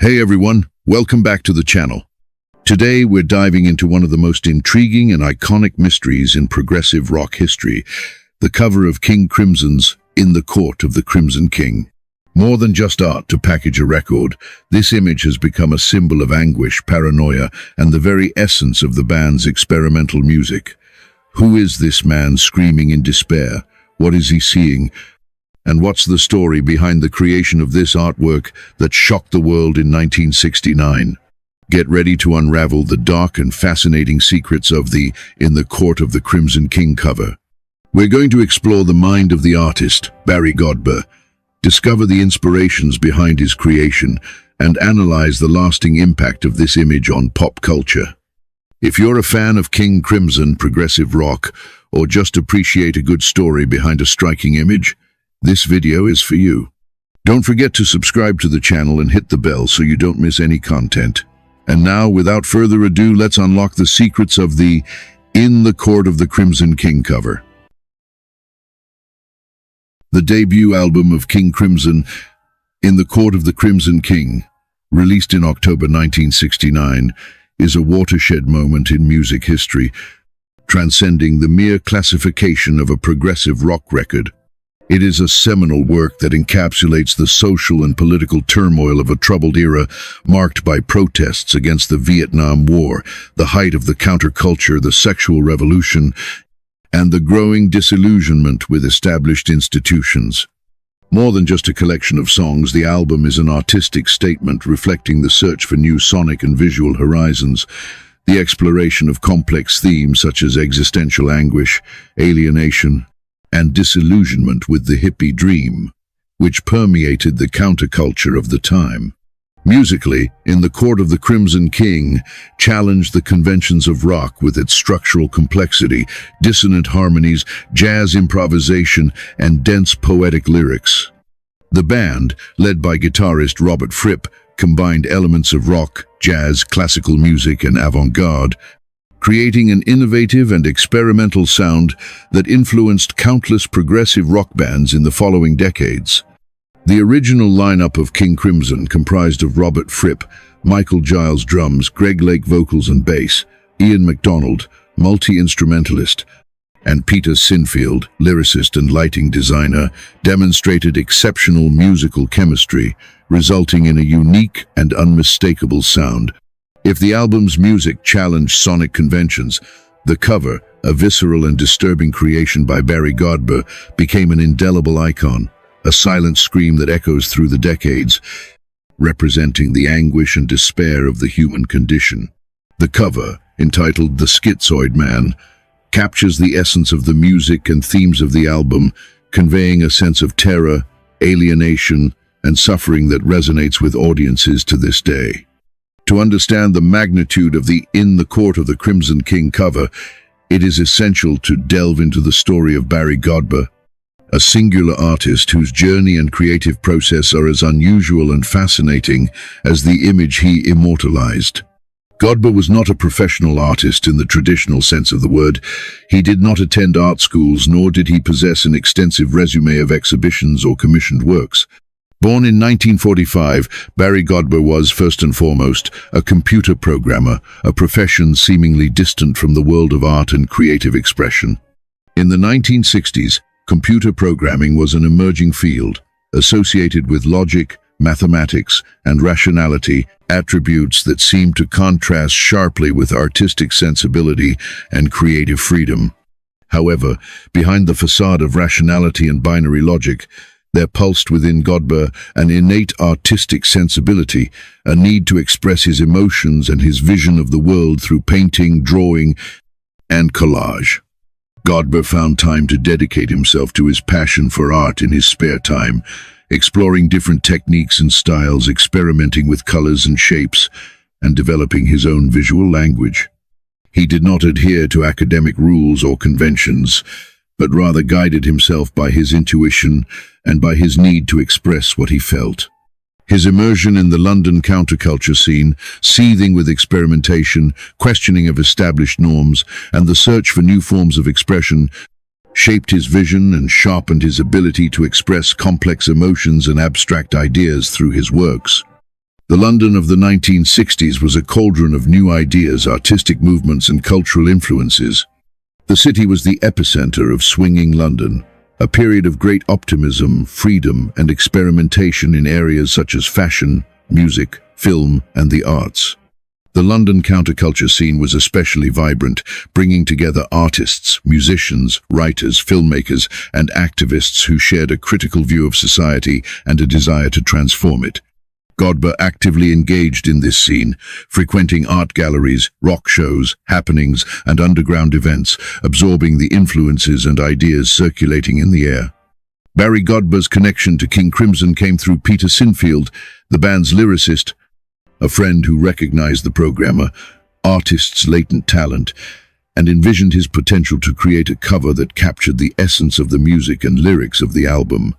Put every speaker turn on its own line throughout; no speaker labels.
Hey everyone, welcome back to the channel. Today we're diving into one of the most intriguing and iconic mysteries in progressive rock history, the cover of King Crimson's In the Court of the Crimson King. More than just art to package a record, this image has become a symbol of anguish, paranoia, and the very essence of the band's experimental music. Who is this man screaming in despair? What is he seeing? And what's the story behind the creation of this artwork that shocked the world in 1969? Get ready to unravel the dark and fascinating secrets of the In the Court of the Crimson King cover. We're going to explore the mind of the artist, Barry Godber, discover the inspirations behind his creation, and analyze the lasting impact of this image on pop culture. If you're a fan of King Crimson, progressive rock, or just appreciate a good story behind a striking image, this video is for you. Don't forget to subscribe to the channel and hit the bell so you don't miss any content. And now, without further ado, let's unlock the secrets of the In the Court of the Crimson King cover. The debut album of King Crimson, In the Court of the Crimson King, released in October 1969, is a watershed moment in music history, transcending the mere classification of a progressive rock record. It is a seminal work that encapsulates the social and political turmoil of a troubled era marked by protests against the Vietnam War, the height of the counterculture, the sexual revolution, and the growing disillusionment with established institutions. More than just a collection of songs, the album is an artistic statement reflecting the search for new sonic and visual horizons, the exploration of complex themes such as existential anguish, alienation, and disillusionment with the hippie dream, which permeated the counterculture of the time. Musically, In the Court of the Crimson King challenged the conventions of rock with its structural complexity, dissonant harmonies, jazz improvisation, and dense poetic lyrics. The band, led by guitarist Robert Fripp, combined elements of rock, jazz, classical music, and avant-garde, creating an innovative and experimental sound that influenced countless progressive rock bands in the following decades. The original lineup of King Crimson comprised of Robert Fripp, Michael Giles drums, Greg Lake vocals and bass, Ian MacDonald, multi-instrumentalist, and Peter Sinfield, lyricist and lighting designer, demonstrated exceptional musical chemistry, resulting in a unique and unmistakable sound. If the album's music challenged sonic conventions, the cover, a visceral and disturbing creation by Barry Godber, became an indelible icon, a silent scream that echoes through the decades, representing the anguish and despair of the human condition. The cover, entitled The Schizoid Man, captures the essence of the music and themes of the album, conveying a sense of terror, alienation, and suffering that resonates with audiences to this day. To understand the magnitude of the In the Court of the Crimson King cover, it is essential to delve into the story of Barry Godber, a singular artist whose journey and creative process are as unusual and fascinating as the image he immortalized. Godber was not a professional artist in the traditional sense of the word. He did not attend art schools, nor did he possess an extensive resume of exhibitions or commissioned works. Born in 1945, Barry Godber was, first and foremost, a computer programmer, a profession seemingly distant from the world of art and creative expression. In the 1960s, computer programming was an emerging field, associated with logic, mathematics, and rationality, attributes that seemed to contrast sharply with artistic sensibility and creative freedom. However, behind the facade of rationality and binary logic, there pulsed within Godber an innate artistic sensibility, a need to express his emotions and his vision of the world through painting, drawing, and collage. Godber found time to dedicate himself to his passion for art in his spare time, exploring different techniques and styles, experimenting with colors and shapes, and developing his own visual language. He did not adhere to academic rules or conventions, but rather guided himself by his intuition and by his need to express what he felt. His immersion in the London counterculture scene, seething with experimentation, questioning of established norms, and the search for new forms of expression, shaped his vision and sharpened his ability to express complex emotions and abstract ideas through his works. The London of the 1960s was a cauldron of new ideas, artistic movements, and cultural influences. The city was the epicenter of swinging London, a period of great optimism, freedom, and experimentation in areas such as fashion, music, film, and the arts. The London counterculture scene was especially vibrant, bringing together artists, musicians, writers, filmmakers, and activists who shared a critical view of society and a desire to transform it. Godber actively engaged in this scene, frequenting art galleries, rock shows, happenings, and underground events, absorbing the influences and ideas circulating in the air. Barry Godber's connection to King Crimson came through Peter Sinfield, the band's lyricist, a friend who recognized the programmer, artist's latent talent, and envisioned his potential to create a cover that captured the essence of the music and lyrics of the album.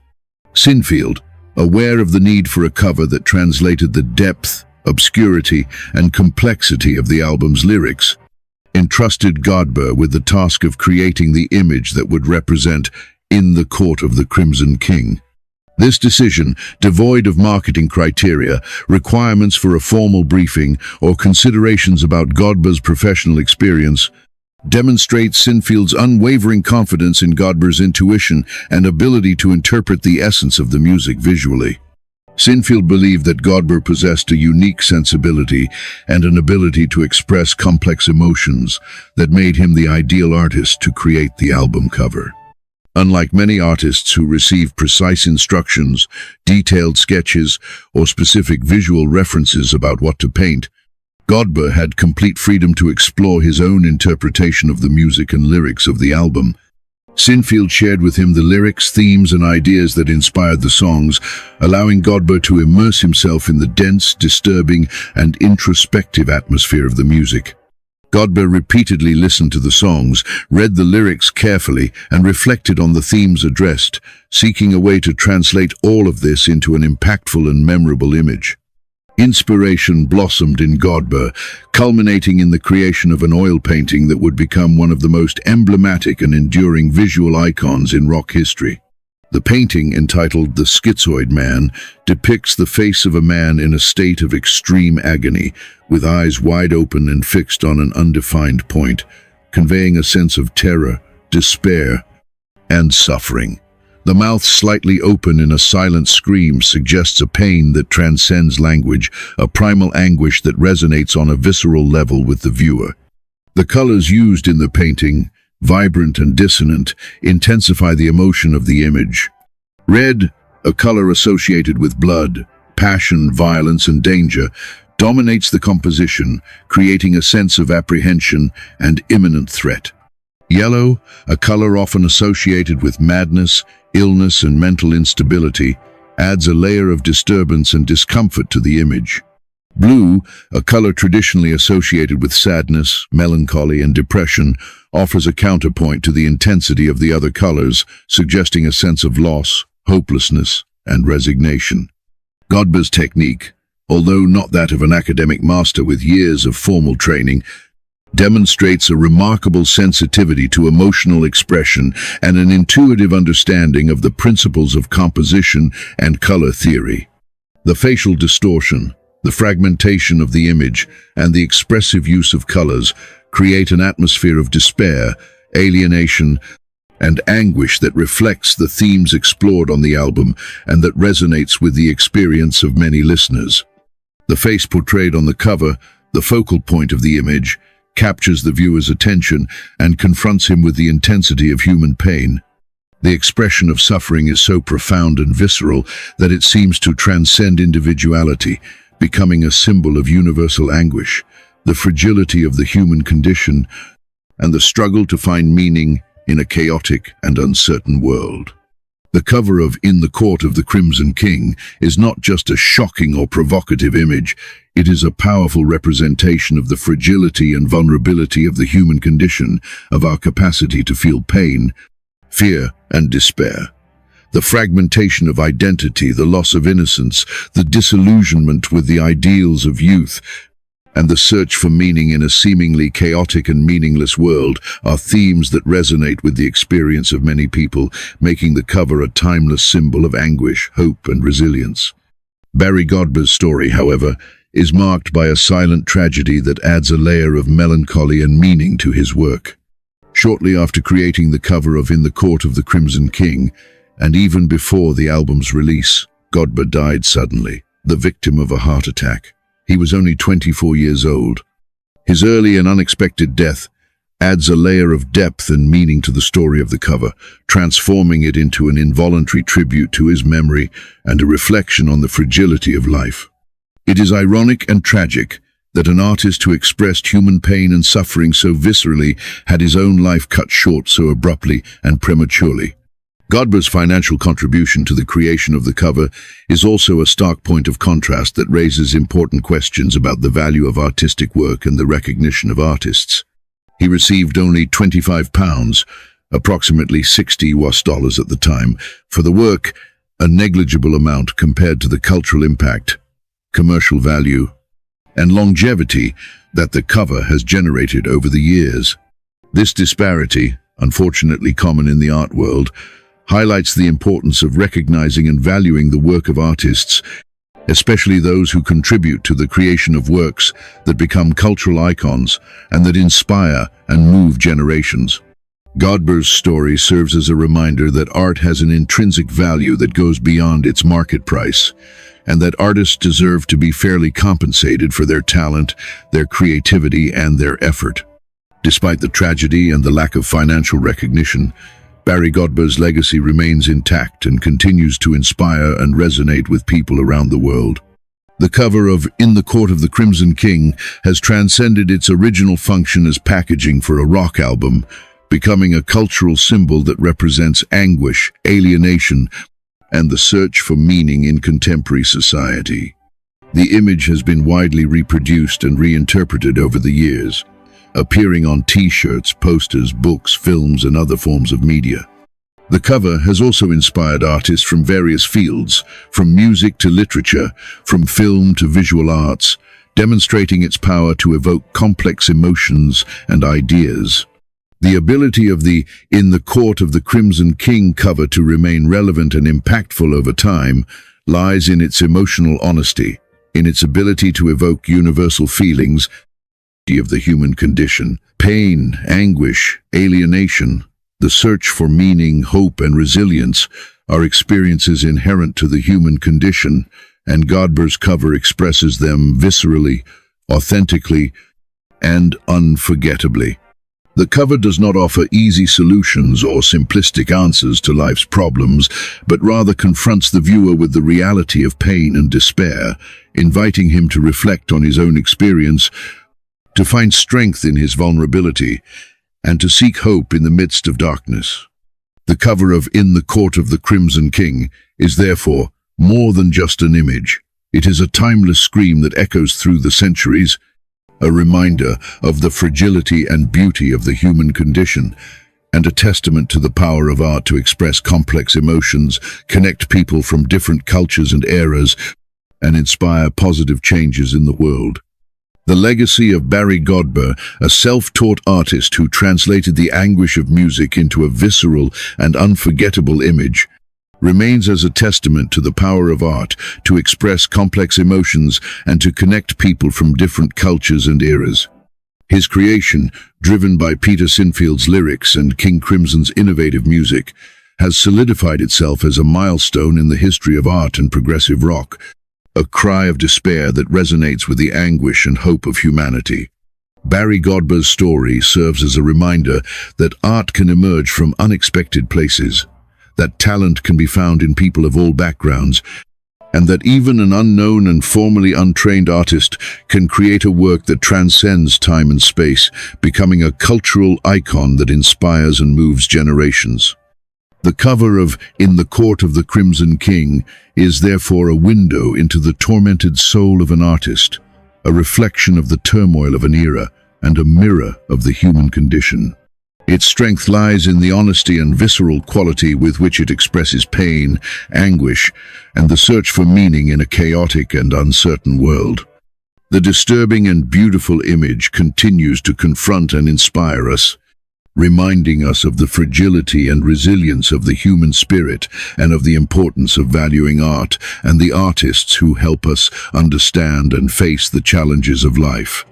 Sinfield, aware of the need for a cover that translated the depth, obscurity, and complexity of the album's lyrics, entrusted Godber with the task of creating the image that would represent "In the Court of the Crimson King." This decision, devoid of marketing criteria, requirements for a formal briefing, or considerations about Godber's professional experience, demonstrates Sinfield's unwavering confidence in Godber's intuition and ability to interpret the essence of the music visually. Sinfield believed that Godber possessed a unique sensibility and an ability to express complex emotions that made him the ideal artist to create the album cover. Unlike many artists who receive precise instructions, detailed sketches, or specific visual references about what to paint, Godber had complete freedom to explore his own interpretation of the music and lyrics of the album. Sinfield shared with him the lyrics, themes, and ideas that inspired the songs, allowing Godber to immerse himself in the dense, disturbing, and introspective atmosphere of the music. Godber repeatedly listened to the songs, read the lyrics carefully, and reflected on the themes addressed, seeking a way to translate all of this into an impactful and memorable image. Inspiration blossomed in Godber, culminating in the creation of an oil painting that would become one of the most emblematic and enduring visual icons in rock history. The painting, entitled The Schizoid Man, depicts the face of a man in a state of extreme agony, with eyes wide open and fixed on an undefined point, conveying a sense of terror, despair, and suffering. The mouth slightly open in a silent scream suggests a pain that transcends language, a primal anguish that resonates on a visceral level with the viewer. The colors used in the painting, vibrant and dissonant, intensify the emotion of the image. Red, a color associated with blood, passion, violence, and danger, dominates the composition, creating a sense of apprehension and imminent threat. Yellow, a color often associated with madness, illness, and mental instability, adds a layer of disturbance and discomfort to the image. Blue, a color traditionally associated with sadness, melancholy, and depression, offers a counterpoint to the intensity of the other colors, suggesting a sense of loss, hopelessness, and resignation. Godber's technique, although not that of an academic master with years of formal training, demonstrates a remarkable sensitivity to emotional expression and an intuitive understanding of the principles of composition and color theory. The facial distortion, the fragmentation of the image, and the expressive use of colors create an atmosphere of despair, alienation, and anguish that reflects the themes explored on the album and that resonates with the experience of many listeners. The face portrayed on the cover, the focal point of the image, captures the viewer's attention and confronts him with the intensity of human pain. The expression of suffering is so profound and visceral that it seems to transcend individuality, becoming a symbol of universal anguish, the fragility of the human condition, and the struggle to find meaning in a chaotic and uncertain world. The cover of In the Court of the Crimson King is not just a shocking or provocative image, it is a powerful representation of the fragility and vulnerability of the human condition, of our capacity to feel pain, fear, and despair. The fragmentation of identity, the loss of innocence, the disillusionment with the ideals of youth, and the search for meaning in a seemingly chaotic and meaningless world are themes that resonate with the experience of many people, making the cover a timeless symbol of anguish, hope, and resilience. Barry Godber's story, however, is marked by a silent tragedy that adds a layer of melancholy and meaning to his work. Shortly after creating the cover of In the Court of the Crimson King, and even before the album's release, Godber died suddenly, the victim of a heart attack. He was only 24 years old. His early and unexpected death adds a layer of depth and meaning to the story of the cover, transforming it into an involuntary tribute to his memory and a reflection on the fragility of life. It is ironic and tragic that an artist who expressed human pain and suffering so viscerally had his own life cut short so abruptly and prematurely. Godber's financial contribution to the creation of the cover is also a stark point of contrast that raises important questions about the value of artistic work and the recognition of artists. He received only £25, approximately $60 at the time, for the work, a negligible amount compared to the cultural impact, commercial value, and longevity that the cover has generated over the years. This disparity, unfortunately common in the art world, highlights the importance of recognizing and valuing the work of artists, especially those who contribute to the creation of works that become cultural icons and that inspire and move generations. Godber's story serves as a reminder that art has an intrinsic value that goes beyond its market price, and that artists deserve to be fairly compensated for their talent, their creativity, and their effort. Despite the tragedy and the lack of financial recognition, Barry Godber's legacy remains intact and continues to inspire and resonate with people around the world. The cover of In the Court of the Crimson King has transcended its original function as packaging for a rock album, becoming a cultural symbol that represents anguish, alienation, and the search for meaning in contemporary society. The image has been widely reproduced and reinterpreted over the years, appearing on T-shirts, posters, books, films, and other forms of media. The cover has also inspired artists from various fields, from music to literature, from film to visual arts, demonstrating its power to evoke complex emotions and ideas. The ability of the In the Court of the Crimson King cover to remain relevant and impactful over time lies in its emotional honesty, in its ability to evoke universal feelings of the human condition. Pain, anguish, alienation, the search for meaning, hope, and resilience are experiences inherent to the human condition, and Godber's cover expresses them viscerally, authentically, and unforgettably. The cover does not offer easy solutions or simplistic answers to life's problems, but rather confronts the viewer with the reality of pain and despair, inviting him to reflect on his own experience, to find strength in his vulnerability, and to seek hope in the midst of darkness. The cover of In the Court of the Crimson King is therefore more than just an image. It is a timeless scream that echoes through the centuries, a reminder of the fragility and beauty of the human condition, and a testament to the power of art to express complex emotions, connect people from different cultures and eras, and inspire positive changes in the world. The legacy of Barry Godber, a self-taught artist who translated the anguish of music into a visceral and unforgettable image, remains as a testament to the power of art to express complex emotions and to connect people from different cultures and eras. His creation, driven by Peter Sinfield's lyrics and King Crimson's innovative music, has solidified itself as a milestone in the history of art and progressive rock, a cry of despair that resonates with the anguish and hope of humanity. Barry Godber's story serves as a reminder that art can emerge from unexpected places, that talent can be found in people of all backgrounds, and that even an unknown and formerly untrained artist can create a work that transcends time and space, becoming a cultural icon that inspires and moves generations. The cover of In the Court of the Crimson King is therefore a window into the tormented soul of an artist, a reflection of the turmoil of an era, and a mirror of the human condition. Its strength lies in the honesty and visceral quality with which it expresses pain, anguish, and the search for meaning in a chaotic and uncertain world. The disturbing and beautiful image continues to confront and inspire us, reminding us of the fragility and resilience of the human spirit and of the importance of valuing art and the artists who help us understand and face the challenges of life.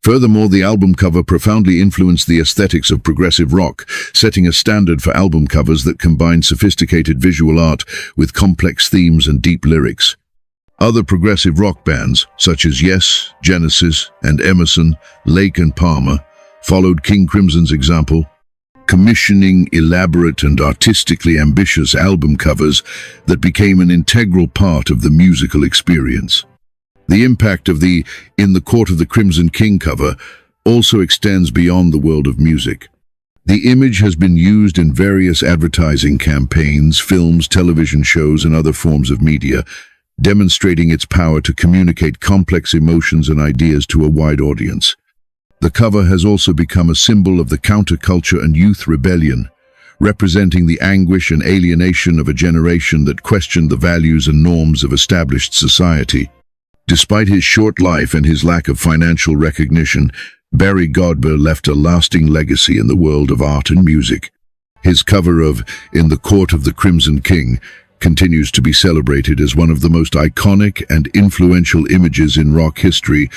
Furthermore, the album cover profoundly influenced the aesthetics of progressive rock, setting a standard for album covers that combine sophisticated visual art with complex themes and deep lyrics. Other progressive rock bands, such as Yes, Genesis, and Emerson, Lake and Palmer, followed King Crimson's example, commissioning elaborate and artistically ambitious album covers that became an integral part of the musical experience. The impact of the In the Court of the Crimson King cover also extends beyond the world of music. The image has been used in various advertising campaigns, films, television shows, and other forms of media, demonstrating its power to communicate complex emotions and ideas to a wide audience. The cover has also become a symbol of the counterculture and youth rebellion, representing the anguish and alienation of a generation that questioned the values and norms of established society. Despite his short life and his lack of financial recognition, Barry Godber left a lasting legacy in the world of art and music. His cover of In the Court of the Crimson King continues to be celebrated as one of the most iconic and influential images in rock history,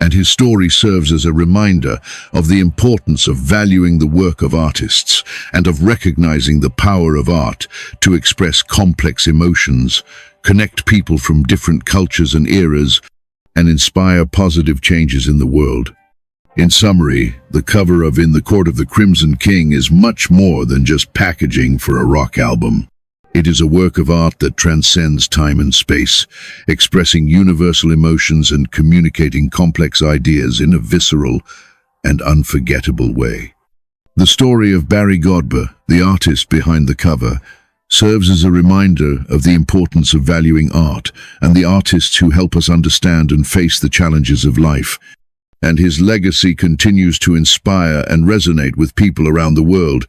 and his story serves as a reminder of the importance of valuing the work of artists and of recognizing the power of art to express complex emotions, connect people from different cultures and eras, and inspire positive changes in the world. In summary, the cover of In the Court of the Crimson King is much more than just packaging for a rock album. It is a work of art that transcends time and space, expressing universal emotions and communicating complex ideas in a visceral and unforgettable way. The story of Barry Godber, the artist behind the cover, serves as a reminder of the importance of valuing art and the artists who help us understand and face the challenges of life. And his legacy continues to inspire and resonate with people around the world,